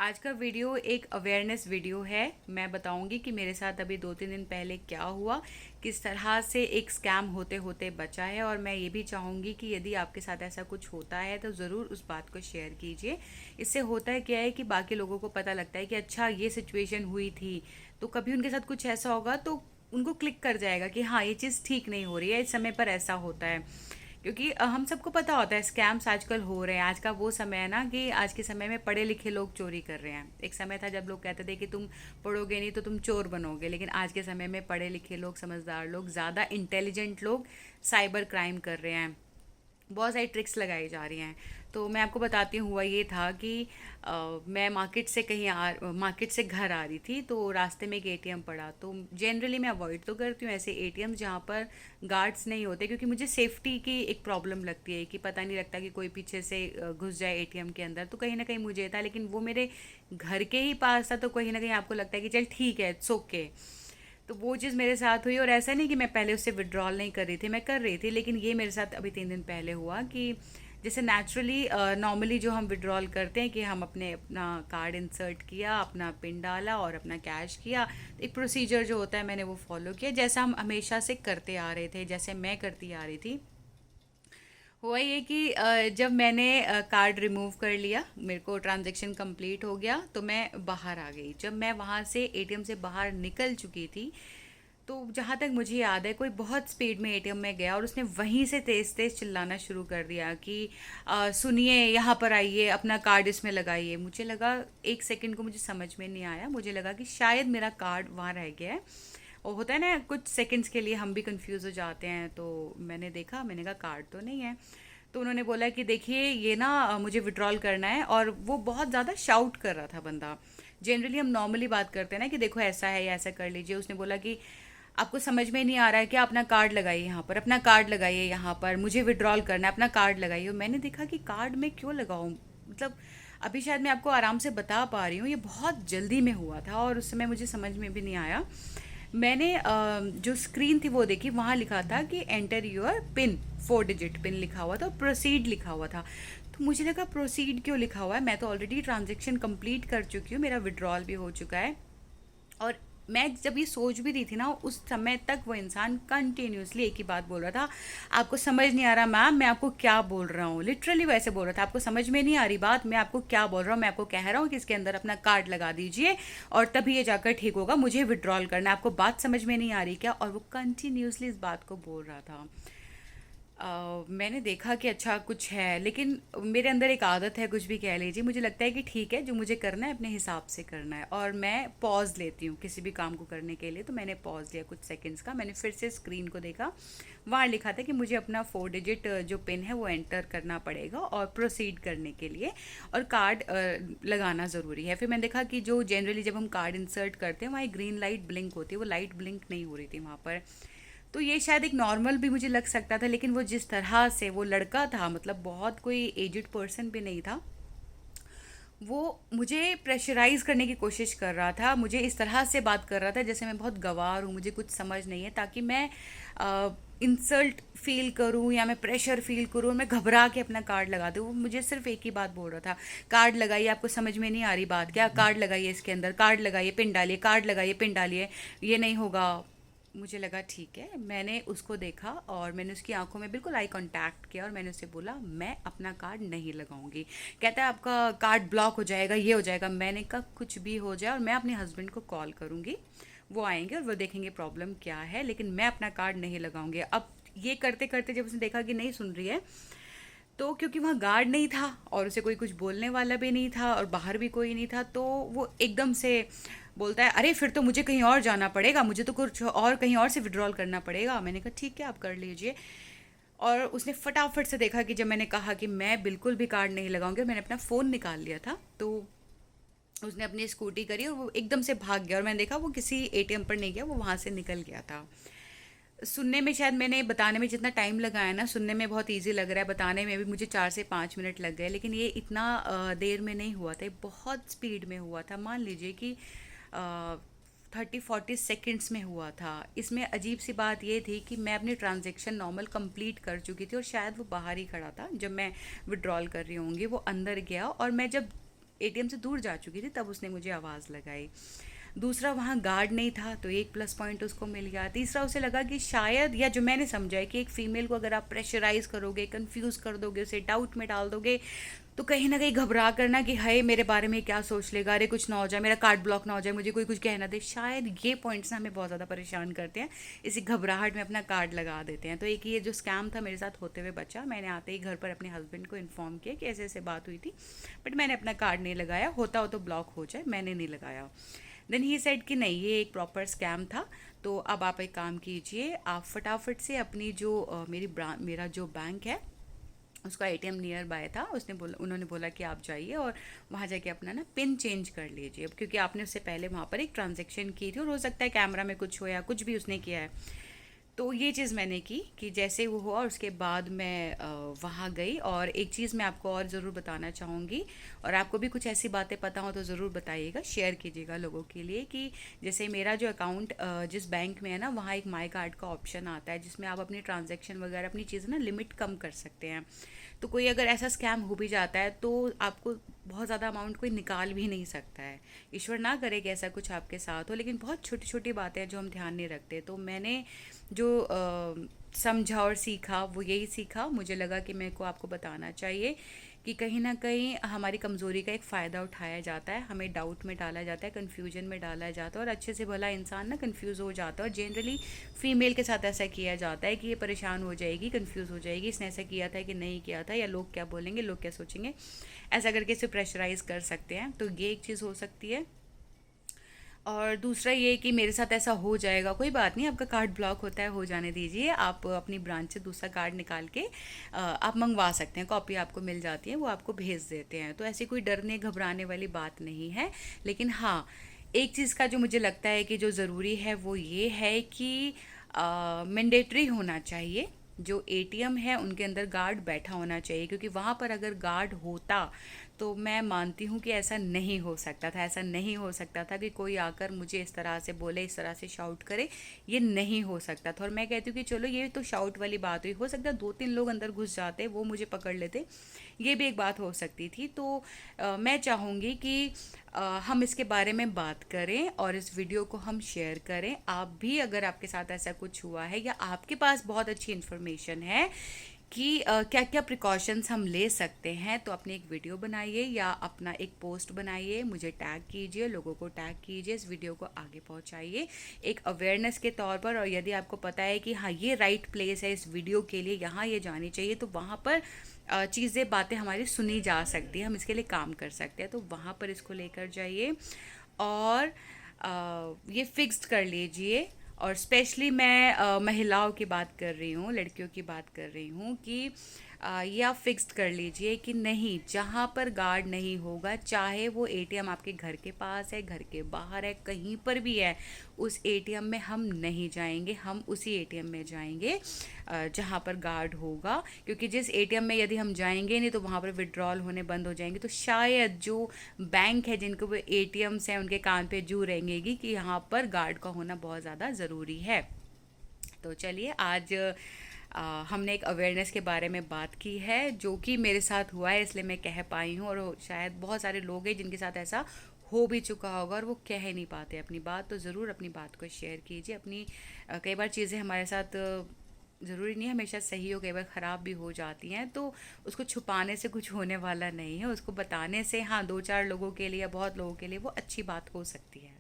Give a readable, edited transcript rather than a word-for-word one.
आज का वीडियो एक अवेयरनेस वीडियो है। मैं बताऊंगी कि मेरे साथ अभी 2-3 दिन पहले क्या हुआ, किस तरह से एक स्कैम होते होते बचा है। और मैं ये भी चाहूँगी कि यदि आपके साथ ऐसा कुछ होता है तो ज़रूर उस बात को शेयर कीजिए। इससे होता है क्या है कि बाकी लोगों को पता लगता है कि अच्छा ये सिचुएशन हुई थी, तो कभी उनके साथ कुछ ऐसा होगा तो उनको क्लिक कर जाएगा कि हाँ, ये चीज़ ठीक नहीं हो रही है, इस समय पर ऐसा होता है। क्योंकि हम सबको पता होता है स्कैम्स आजकल हो रहे हैं। आज का वो समय है ना कि आज के समय में पढ़े लिखे लोग चोरी कर रहे हैं। एक समय था जब लोग कहते थे कि तुम पढ़ोगे नहीं तो तुम चोर बनोगे, लेकिन आज के समय में पढ़े लिखे लोग, समझदार लोग, ज़्यादा इंटेलिजेंट लोग साइबर क्राइम कर रहे हैं। बहुत सारी ट्रिक्स लगाई जा रही हैं। तो मैं आपको बताती हूँ, हुआ ये था कि मैं मार्केट से घर आ रही थी, तो रास्ते में एक एटीएम पड़ा। तो जनरली मैं अवॉइड तो करती हूँ ऐसे एटीएम जहाँ पर गार्ड्स नहीं होते, क्योंकि मुझे सेफ्टी की एक प्रॉब्लम लगती है कि पता नहीं लगता कि कोई पीछे से घुस जाए एटीएम के अंदर। तो कहीं ना कहीं मुझे था, लेकिन वो मेरे घर के ही पास था, तो कहीं ना कहीं आपको लगता है कि चल ठीक है, इट्स ओके। तो वो चीज़ मेरे साथ हुई। और ऐसा नहीं कि मैं पहले उससे विड्रॉल नहीं कर रही थी, मैं कर रही थी, लेकिन ये मेरे साथ अभी 3 दिन पहले हुआ कि जैसे नेचुरली नॉर्मली जो हम विड्रॉल करते हैं कि हम अपना कार्ड इंसर्ट किया, अपना पिन डाला और अपना कैश किया। तो एक प्रोसीजर जो होता है मैंने वो फॉलो किया, जैसा हम हमेशा से करते आ रहे थे, जैसे मैं करती आ रही थी। हुआ ये कि जब मैंने कार्ड रिमूव कर लिया, मेरे को ट्रांजैक्शन कंप्लीट हो गया, तो मैं बाहर आ गई। जब मैं वहाँ से एटीएम से बाहर निकल चुकी थी, तो जहाँ तक मुझे याद है कोई बहुत स्पीड में एटीएम में गया और उसने वहीं से तेज़ तेज़ चिल्लाना शुरू कर दिया कि सुनिए, यहाँ पर आइए, अपना कार्ड इसमें लगाइए। मुझे लगा, एक सेकंड को मुझे समझ में नहीं आया, मुझे लगा कि शायद मेरा कार्ड वहाँ रह गया है। और होता है ना, कुछ सेकंड्स के लिए हम भी कंफ्यूज हो जाते हैं। तो मैंने देखा, मैंने कहा कार्ड तो नहीं है। तो उन्होंने बोला कि देखिए ये ना मुझे विड्रॉल करना है। और वो बहुत ज़्यादा शाउट कर रहा था बंदा। जनरली हम नॉर्मली बात करते हैं ना कि देखो ऐसा है या ऐसा कर लीजिए। उसने बोला कि आपको समझ में नहीं आ रहा है कि अपना कार्ड लगाइए यहाँ पर, अपना कार्ड लगाइए यहाँ पर, मुझे विड्रॉल करना है, अपना कार्ड लगाइए। और मैंने देखा कि कार्ड में क्यों लगाऊं, मतलब अभी शायद मैं आपको आराम से बता पा रही हूँ, ये बहुत जल्दी में हुआ था और उस समय मुझे समझ में भी नहीं आया। मैंने जो स्क्रीन थी वो देखी, वहाँ लिखा था कि enter your pin, 4 digit pin लिखा हुआ था और प्रोसीड लिखा हुआ था। तो मुझे लगा प्रोसीड क्यों लिखा हुआ है, मैं तो ऑलरेडी ट्रांजेक्शन कंप्लीट कर चुकी हूँ, मेरा विड्रॉल भी हो चुका है। और मैं जब ये सोच भी रही थी ना, उस समय तक वो इंसान कंटिन्यूसली एक ही बात बोल रहा था, आपको समझ नहीं आ रहा मैम, मैं आपको क्या बोल रहा हूँ। लिटरली वैसे बोल रहा था, आपको समझ में नहीं आ रही बात, मैं आपको क्या बोल रहा हूँ, मैं आपको कह रहा हूँ कि इसके अंदर अपना कार्ड लगा दीजिए और तभी ये जाकर ठीक होगा, मुझे विड्रॉल करना है, आपको बात समझ में नहीं आ रही क्या। और वो कंटिन्यूसली इस बात को बोल रहा था। मैंने देखा कि अच्छा कुछ है, लेकिन मेरे अंदर एक आदत है, कुछ भी कह लीजिए, मुझे लगता है कि ठीक है, जो मुझे करना है अपने हिसाब से करना है। और मैं पॉज लेती हूँ किसी भी काम को करने के लिए। तो मैंने पॉज लिया कुछ सेकंड्स का, मैंने फिर से स्क्रीन को देखा, वहाँ लिखा था कि मुझे अपना 4 डिजिट जो पिन है वो एंटर करना पड़ेगा और प्रोसीड करने के लिए, और कार्ड लगाना ज़रूरी है। फिर मैंने देखा कि जो जनरली जब हम कार्ड इंसर्ट करते हैं वहाँ एक ग्रीन लाइट ब्लिंक होती है, वो लाइट ब्लिंक नहीं हो रही थी वहाँ पर। तो ये शायद एक नॉर्मल भी मुझे लग सकता था, लेकिन वो जिस तरह से वो लड़का था, मतलब बहुत कोई एजड पर्सन भी नहीं था, वो मुझे प्रेशराइज करने की कोशिश कर रहा था, मुझे इस तरह से बात कर रहा था जैसे मैं बहुत गंवार हूँ, मुझे कुछ समझ नहीं है, ताकि मैं इंसल्ट फील करूँ या मैं प्रेशर फील करूँ और मैं घबरा के अपना कार्ड लगा दूँ। वो मुझे सिर्फ एक ही बात बोल रहा था, कार्ड लगाइए, आपको समझ में नहीं आ रही बात क्या, कार्ड लगाइए, इसके अंदर कार्ड लगाइए, पिन डालिए, कार्ड लगाइए, पिन डालिए, ये नहीं होगा। मुझे लगा ठीक है, मैंने उसको देखा और मैंने उसकी आंखों में बिल्कुल आई कांटेक्ट किया और मैंने उससे बोला मैं अपना कार्ड नहीं लगाऊंगी। कहता है आपका कार्ड ब्लॉक हो जाएगा, ये हो जाएगा। मैंने कहा कुछ भी हो जाए, और मैं अपने हस्बैंड को कॉल करूंगी, वो आएंगे और वो देखेंगे प्रॉब्लम क्या है, लेकिन मैं अपना कार्ड नहीं लगाऊंगी। अब ये करते करते जब उसने देखा कि नहीं सुन रही है, तो क्योंकि वहाँ गार्ड नहीं था और उसे कोई कुछ बोलने वाला भी नहीं था और बाहर भी कोई नहीं था, तो वो एकदम से बोलता है अरे फिर तो मुझे कहीं और जाना पड़ेगा, मुझे तो कुछ और कहीं और से विड्रॉल करना पड़ेगा। मैंने कहा ठीक है, आप कर लीजिए। और उसने फटाफट से देखा कि जब मैंने कहा कि मैं बिल्कुल भी कार्ड नहीं लगाऊंगी, और मैंने अपना फ़ोन निकाल लिया था, तो उसने अपनी स्कूटी करी और वो एकदम से भाग गया। और मैंने देखा वो किसी एटीएम पर नहीं गया, वो वहाँ से निकल गया था। सुनने में, शायद मैंने बताने में जितना टाइम लगाया ना, सुनने में बहुत इजी लग रहा है, बताने में भी मुझे 4 से 5 मिनट लग गए, लेकिन ये इतना देर में नहीं हुआ था, ये बहुत स्पीड में हुआ था। मान लीजिए कि 30-40 सेकेंड्स में हुआ था। इसमें अजीब सी बात ये थी कि मैं अपनी ट्रांजेक्शन नॉर्मल कंप्लीट कर चुकी थी और शायद वो बाहर ही खड़ा था जब मैं विड्रॉल कर रही होंगी। वो अंदर गया और मैं जब एटीएम से दूर जा चुकी थी तब उसने मुझे आवाज़ लगाई। दूसरा, वहाँ गार्ड नहीं था तो एक प्लस पॉइंट उसको मिल गया। तीसरा, उसे लगा कि शायद, या जो मैंने समझा है कि एक फ़ीमेल को अगर आप प्रेशराइज़ करोगे, कंफ्यूज कर दोगे, उसे डाउट में डाल दोगे, तो कहीं ना कहीं घबरा करना कि हाय मेरे बारे में क्या सोच लेगा, अरे कुछ ना हो जाए, मेरा कार्ड ब्लॉक ना हो जाए, मुझे कोई कुछ कहना दे, शायद ये पॉइंट्स ना हमें बहुत ज़्यादा परेशान करते हैं, इसी घबराहट में अपना कार्ड लगा देते हैं। तो एक ये जो स्कैम था मेरे साथ होते हुए बचा। मैंने आते ही घर पर अपने हस्बैंड को इन्फॉर्म किया कि ऐसे ऐसे बात हुई थी, बट मैंने अपना कार्ड नहीं लगाया, होता हो तो ब्लॉक हो जाए, मैंने नहीं लगाया। देन ही सेड कि नहीं, ये एक प्रॉपर स्कैम था। तो अब आप एक काम कीजिए, आप फटाफट से अपनी जो मेरा जो बैंक है उसका एटीएम नियर बाय था, उन्होंने बोला कि आप जाइए और वहाँ जाके अपना ना पिन चेंज कर लीजिए, क्योंकि आपने उससे पहले वहाँ पर एक ट्रांजैक्शन की थी और हो सकता है कैमरा में कुछ हो या कुछ भी उसने किया है। तो ये चीज़ मैंने की कि जैसे वो हुआ उसके बाद मैं वहाँ गई। और एक चीज़ मैं आपको और ज़रूर बताना चाहूँगी, और आपको भी कुछ ऐसी बातें पता हो तो ज़रूर बताइएगा, शेयर कीजिएगा लोगों के लिए, कि जैसे मेरा जो अकाउंट जिस बैंक में है ना, वहाँ एक माई कार्ड का ऑप्शन आता है जिसमें आप अपनी ट्रांजैक्शन वगैरह अपनी चीज़ें ना लिमिट कम कर सकते हैं। तो कोई अगर ऐसा स्कैम हो भी जाता है तो आपको बहुत ज़्यादा अमाउंट कोई निकाल भी नहीं सकता है। ईश्वर ना करे कि ऐसा कुछ आपके साथ हो, लेकिन बहुत छोटी छोटी बातें हैं जो हम ध्यान नहीं रखते। तो मैंने जो समझा और सीखा वो यही सीखा, मुझे लगा कि मेरे को आपको बताना चाहिए कि कहीं ना कहीं हमारी कमज़ोरी का एक फ़ायदा उठाया जाता है, हमें डाउट में डाला जाता है, कन्फ्यूजन में डाला जाता है, और अच्छे से भला इंसान ना कन्फ्यूज़ हो जाता है। और जनरली फ़ीमेल के साथ ऐसा किया जाता है कि ये परेशान हो जाएगी, कन्फ्यूज़ हो जाएगी, इसने ऐसा किया था कि नहीं किया था, या लोग क्या बोलेंगे, लोग क्या सोचेंगे, ऐसा करके इसे प्रेशराइज़ कर सकते हैं। तो ये एक चीज़ हो सकती है। और दूसरा ये कि मेरे साथ ऐसा हो जाएगा, कोई बात नहीं, आपका कार्ड ब्लॉक होता है, हो जाने दीजिए। आप अपनी ब्रांच से दूसरा कार्ड निकाल के आप मंगवा सकते हैं, कॉपी आपको मिल जाती है, वो आपको भेज देते हैं। तो ऐसी कोई डरने घबराने वाली बात नहीं है। लेकिन हाँ, एक चीज़ का जो मुझे लगता है कि जो ज़रूरी है वो ये है कि मैंडेटरी होना चाहिए, जो एटीएम है उनके अंदर गार्ड बैठा होना चाहिए, क्योंकि वहाँ पर अगर गार्ड होता तो मैं मानती हूँ कि ऐसा नहीं हो सकता था, ऐसा नहीं हो सकता था कि कोई आकर मुझे इस तरह से बोले, इस तरह से शाउट करे, ये नहीं हो सकता था। और मैं कहती हूँ कि चलो ये तो शाउट वाली बात हुई, हो सकता है 2-3 लोग अंदर घुस जाते, वो मुझे पकड़ लेते, ये भी एक बात हो सकती थी। तो मैं चाहूँगी कि हम इसके बारे में बात करें और इस वीडियो को हम शेयर करें। आप भी अगर आपके साथ ऐसा कुछ हुआ है या आपके पास बहुत अच्छी इन्फॉर्मेशन है कि क्या क्या प्रिकॉशंस हम ले सकते हैं, तो अपनी एक वीडियो बनाइए या अपना एक पोस्ट बनाइए, मुझे टैग कीजिए, लोगों को टैग कीजिए, इस वीडियो को आगे पहुंचाइए एक अवेयरनेस के तौर पर। और यदि आपको पता है कि हाँ ये राइट प्लेस है इस वीडियो के लिए, यहाँ ये जानी चाहिए, तो वहाँ पर चीज़ें बातें हमारी सुनी जा सकती है, हम इसके लिए काम कर सकते हैं, तो वहाँ पर इसको लेकर जाइए और ये फिक्स्ड कर लीजिए। और स्पेशली मैं महिलाओं की बात कर रही हूँ, लड़कियों की बात कर रही हूँ कि ये आप फिक्स्ड कर लीजिए कि नहीं, जहाँ पर गार्ड नहीं होगा, चाहे वो एटीएम आपके घर के पास है, घर के बाहर है, कहीं पर भी है, उस एटीएम में हम नहीं जाएंगे, हम उसी एटीएम में जाएंगे जहाँ पर गार्ड होगा। क्योंकि जिस एटीएम में यदि हम जाएंगे नहीं तो वहाँ पर विड्रॉल होने बंद हो जाएंगे, तो शायद जो बैंक है जिनको वो एटीएम्स हैं उनके कान पे जू रहेंगी कि यहाँ पर गार्ड का होना बहुत ज़्यादा ज़रूरी है। तो चलिए, आज हमने एक अवेयरनेस के बारे में बात की है जो कि मेरे साथ हुआ है, इसलिए मैं कह पाई हूँ, और शायद बहुत सारे लोग हैं जिनके साथ ऐसा हो भी चुका होगा और वो कह नहीं पाते अपनी बात। तो ज़रूर अपनी बात को शेयर कीजिए। अपनी कई बार चीज़ें हमारे साथ ज़रूरी नहीं हमेशा सही हो, कई बार ख़राब भी हो जाती हैं, तो उसको छुपाने से कुछ होने वाला नहीं है, उसको बताने से हाँ 2-4 लोगों के लिए या बहुत लोगों के लिए वो अच्छी बात हो सकती है।